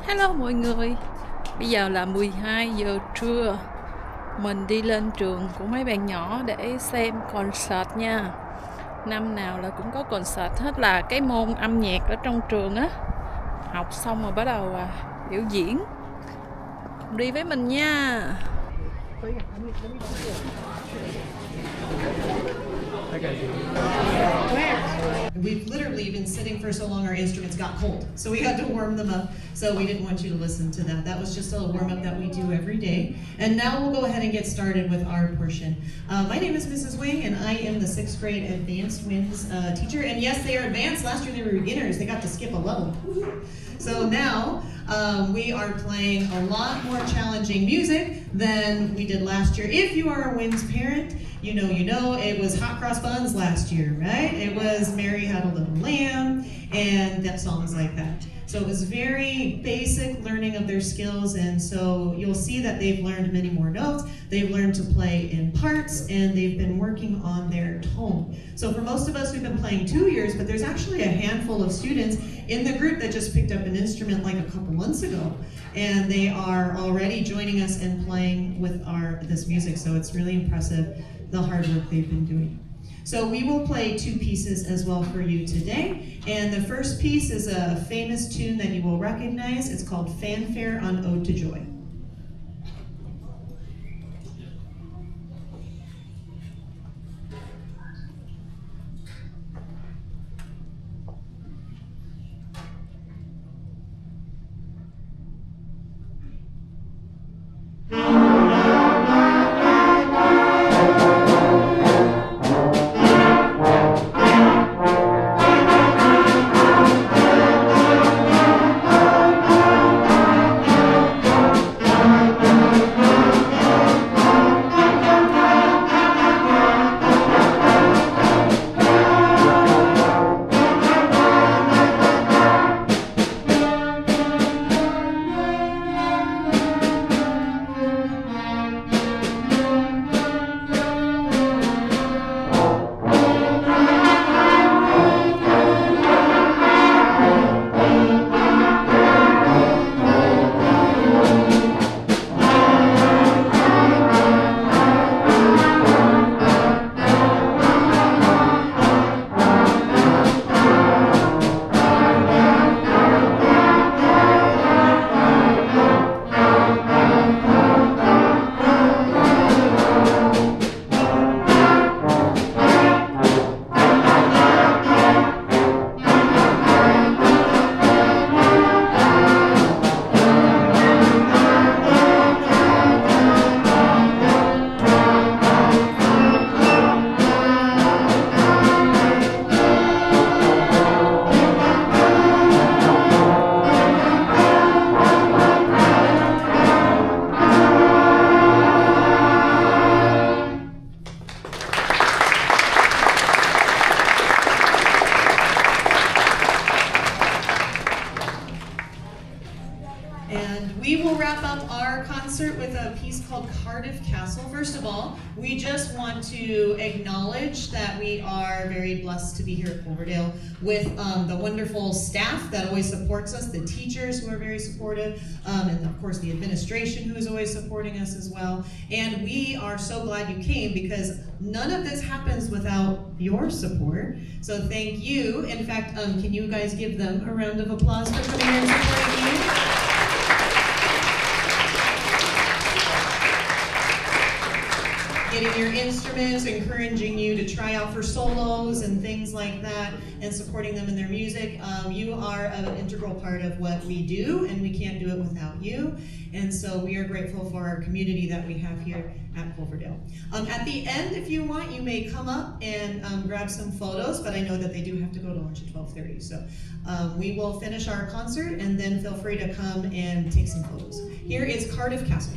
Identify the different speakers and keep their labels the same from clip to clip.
Speaker 1: Hello mọi người, bây giờ là 12 giờ trưa. Mình đi lên trường của mấy bạn nhỏ để xem concert nha. Năm nào là cũng có concert hết, là cái môn âm nhạc ở trong trường á. Học xong rồi bắt đầu biểu diễn. Đi với mình nha.
Speaker 2: We've literally been sitting for so long our instruments got cold, so we had to warm them up, so we didn't want you to listen to that. That was just a warm-up that we do every day. And now we'll go ahead and get started with our portion. My name is Mrs. Wing, and I am the 6th grade advanced winds teacher. And yes, they are advanced. Last year they were beginners. They got to skip a level. So now we are playing a lot more challenging music than we did last year. If you are a winds parent, you know, it was Hot Cross Buns last year, right? It was Mary Had a Little Lamb, and that songs like that. So it was very basic learning of their skills, and so you'll see that they've learned many more notes, they've learned to play in parts, and they've been working on their tone. So for most of us, we've been playing 2 years, but there's actually a handful of students in the group that just picked up an instrument like a couple months ago, and they are already joining us and playing with this music, so it's really impressive the hard work they've been doing. So we will play 2 pieces as well for you today. And the first piece is a famous tune that you will recognize. It's called Fanfare on Ode to Joy. With a piece called Cardiff Castle. First of all, we just want to acknowledge that we are very blessed to be here at Cloverdale with the wonderful staff that always supports us, the teachers who are very supportive, and of course the administration who is always supporting us as well. And we are so glad you came, because none of this happens without your support. So thank you. In fact, can you guys give them a round of applause for coming here and supporting you? Getting your instruments, encouraging you to try out for solos and things like that, and supporting them in their music. You are an integral part of what we do, and we can't do it without you. And so we are grateful for our community that we have here at Cloverdale. At the end, if you want, you may come up and grab some photos, but I know that they do have to go to lunch at 12:30. So we will finish our concert, and then feel free to come and take some photos. Here is Cardiff Castle.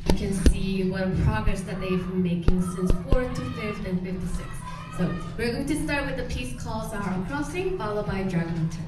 Speaker 3: You can see what progress that they've been making since 4th to 5th and 5th to 6th. So we're going to start with a piece called Sahara Crossing, followed by Dragon Hunter.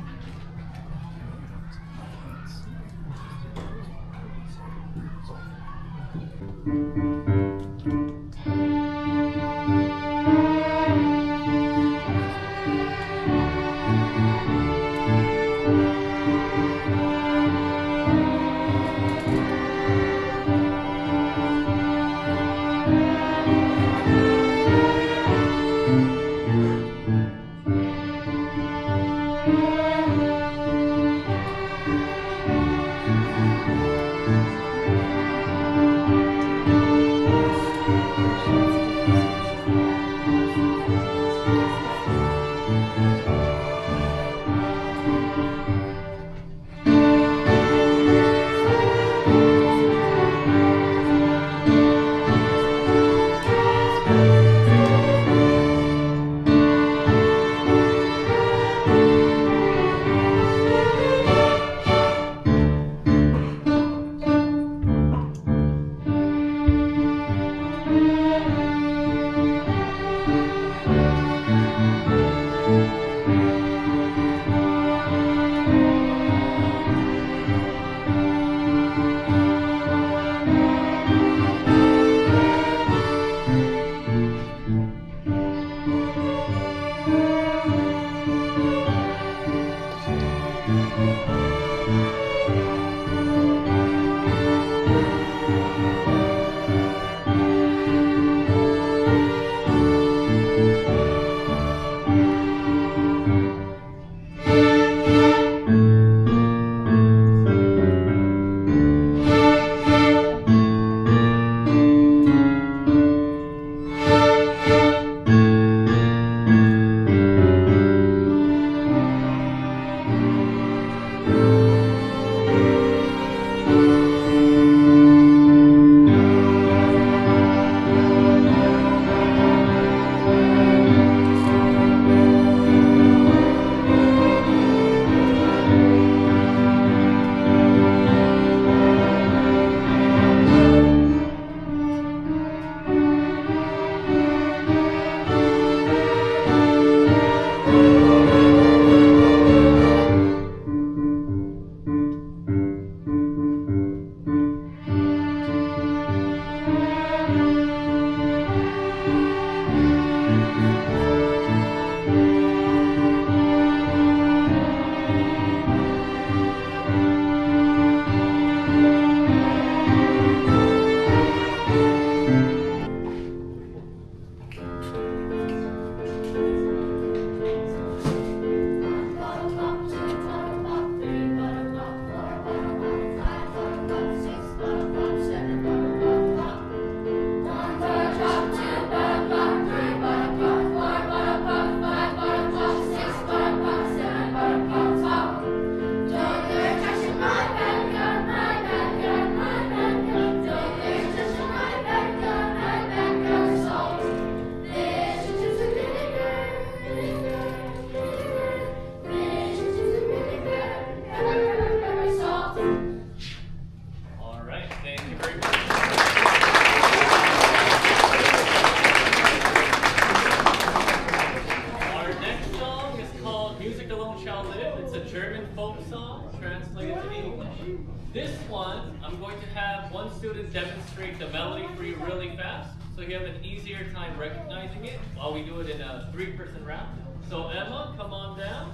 Speaker 4: This one, I'm going to have one student demonstrate the melody for you really fast, so you have an easier time recognizing it while we do it in a 3-person round. So Emma, come on down.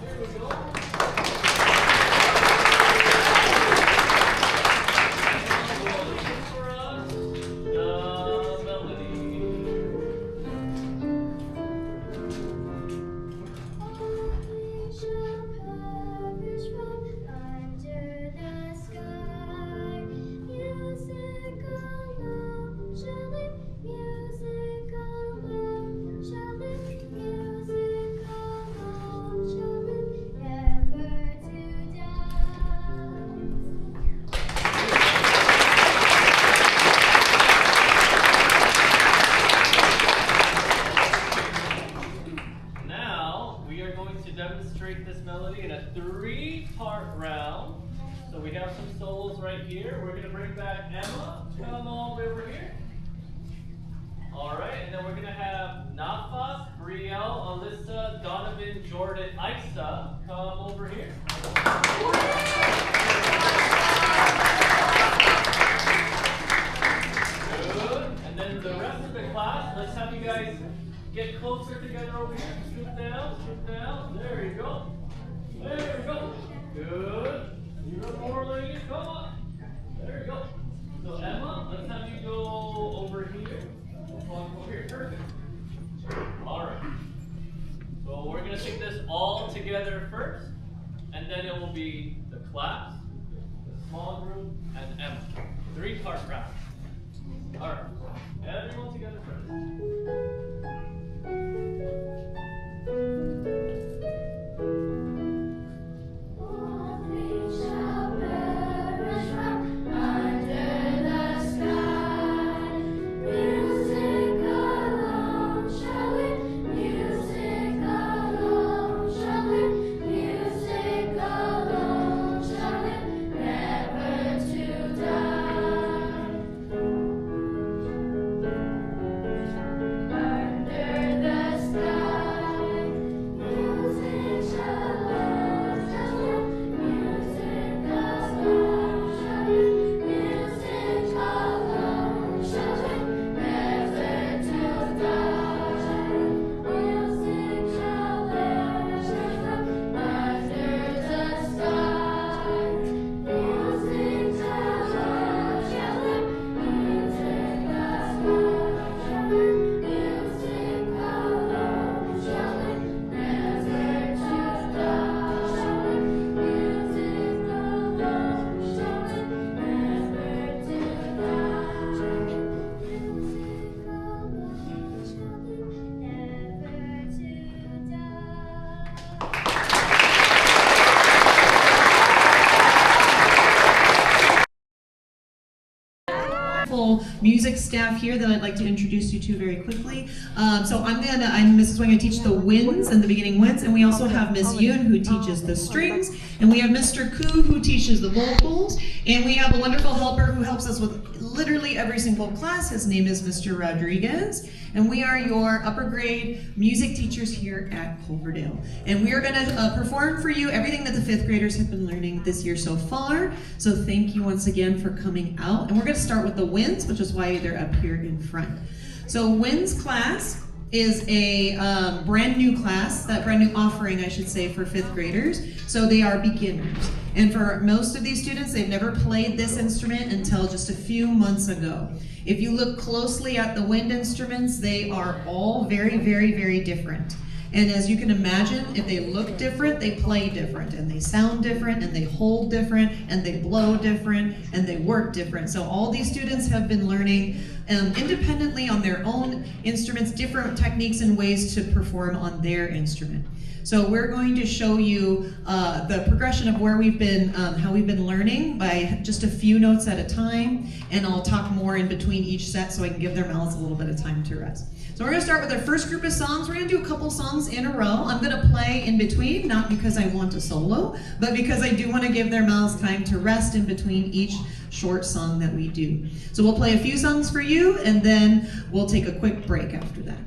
Speaker 4: There we go. For us, the melody. Demonstrate this melody in a 3-part round. So we have some solos right here. We're going to bring back Emma. Come all the way over here. Alright, and then we're going to have Nafas, Brielle, Alyssa, Donovan, Jordan, Isa. Come over here. Good. And then the rest of the class, let's have you guys get closer together over here. Scoot down, scoot down. There you go. There we go. Good. Even more, ladies. Come on. There you go. So Emma, let's have you go over here. Over here. Perfect. All right. So we're going to sing this all together first, and then it will be the class, the small group, and Emma. 3-part round. All right. Everyone together first.
Speaker 5: Under the
Speaker 2: music staff here that I'd like to introduce you to very quickly. So I'm Mrs. Wang, I teach the winds and the beginning winds, and we also have Ms. Yoon who teaches the strings, and we have Mr. Koo who teaches the vocals, and we have a wonderful helper who helps us with literally every single class. His name is Mr. Rodriguez, and we are your upper grade music teachers here at Culverdale. And we are going to perform for you everything that the 5th graders have been learning this year so far. So thank you once again for coming out. And we're going to start with the winds, which is why they're up here in front. So winds class is a brand new class, that brand new offering, I should say, for 5th graders. So they are beginners. And for most of these students, they've never played this instrument until just a few months ago. If you look closely at the wind instruments, they are all very, very, very different. And as you can imagine, if they look different, they play different, and they sound different, and they hold different, and they blow different, and they work different. So all these students have been learning independently on their own instruments, different techniques and ways to perform on their instrument. So we're going to show you the progression of where we've been, how we've been learning by just a few notes at a time, and I'll talk more in between each set so I can give their mouths a little bit of time to rest. So we're going to start with our first group of songs. We're going to do a couple songs in a row. I'm going to play in between, not because I want a solo, but because I do want to give their mouths time to rest in between each short song that we do. So we'll play a few songs for you, and then we'll take a quick break after that.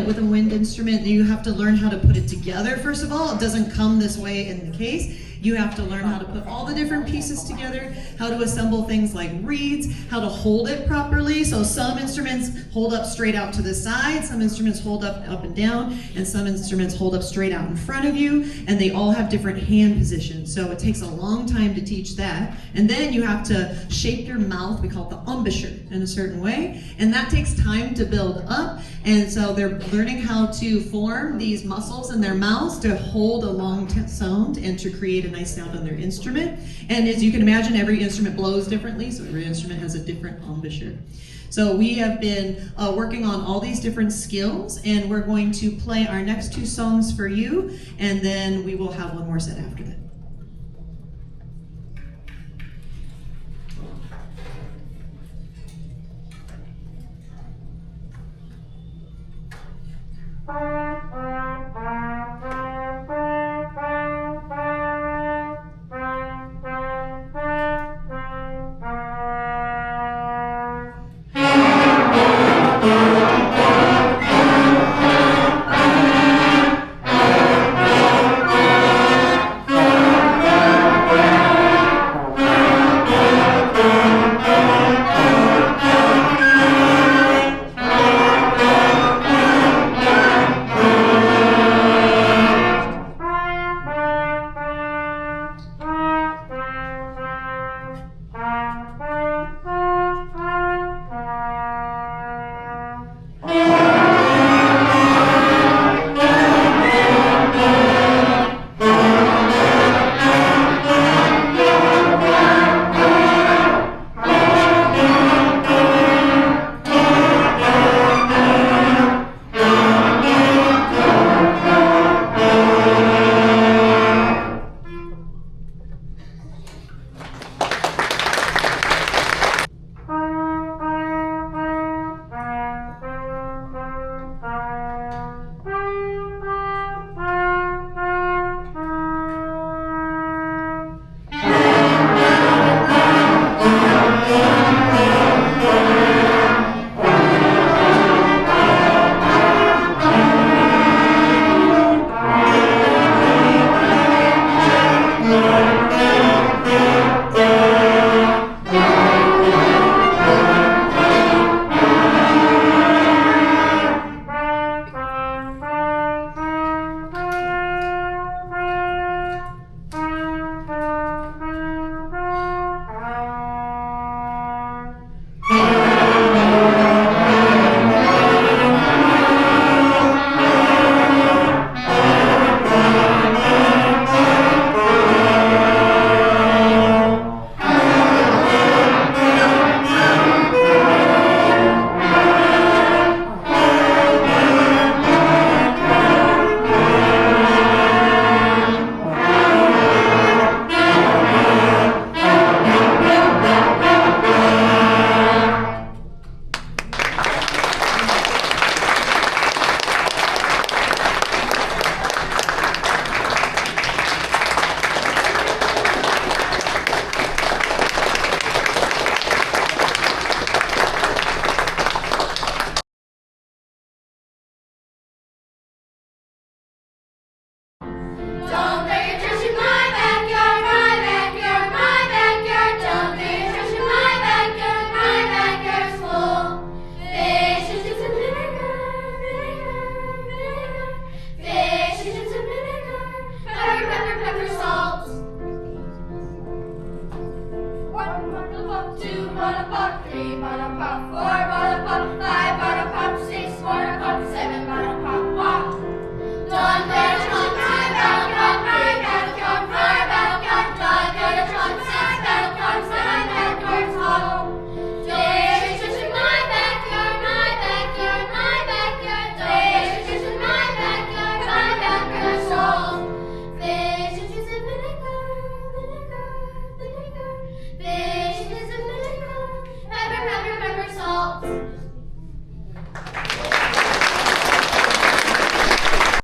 Speaker 2: With a wind instrument, you have to learn how to put it together. First of all, it doesn't come this way in the case. You have to learn how to put all the different pieces together, how to assemble things like reeds, how to hold it properly. So some instruments hold up straight out to the side, some instruments hold up and down, and some instruments hold up straight out in front of you, and they all have different hand positions. So it takes a long time to teach that. And then you have to shape your mouth, we call it the embouchure, in a certain way, and that takes time to build up. And so they're learning how to form these muscles in their mouths to hold a long sound and to create a nice sound on their instrument. And as you can imagine, every instrument blows differently, so every instrument has a different embouchure. So we have been working on all these different skills, and we're going to play our next two songs for you, and then we will have one more set after that.
Speaker 5: 4 for the pump, 5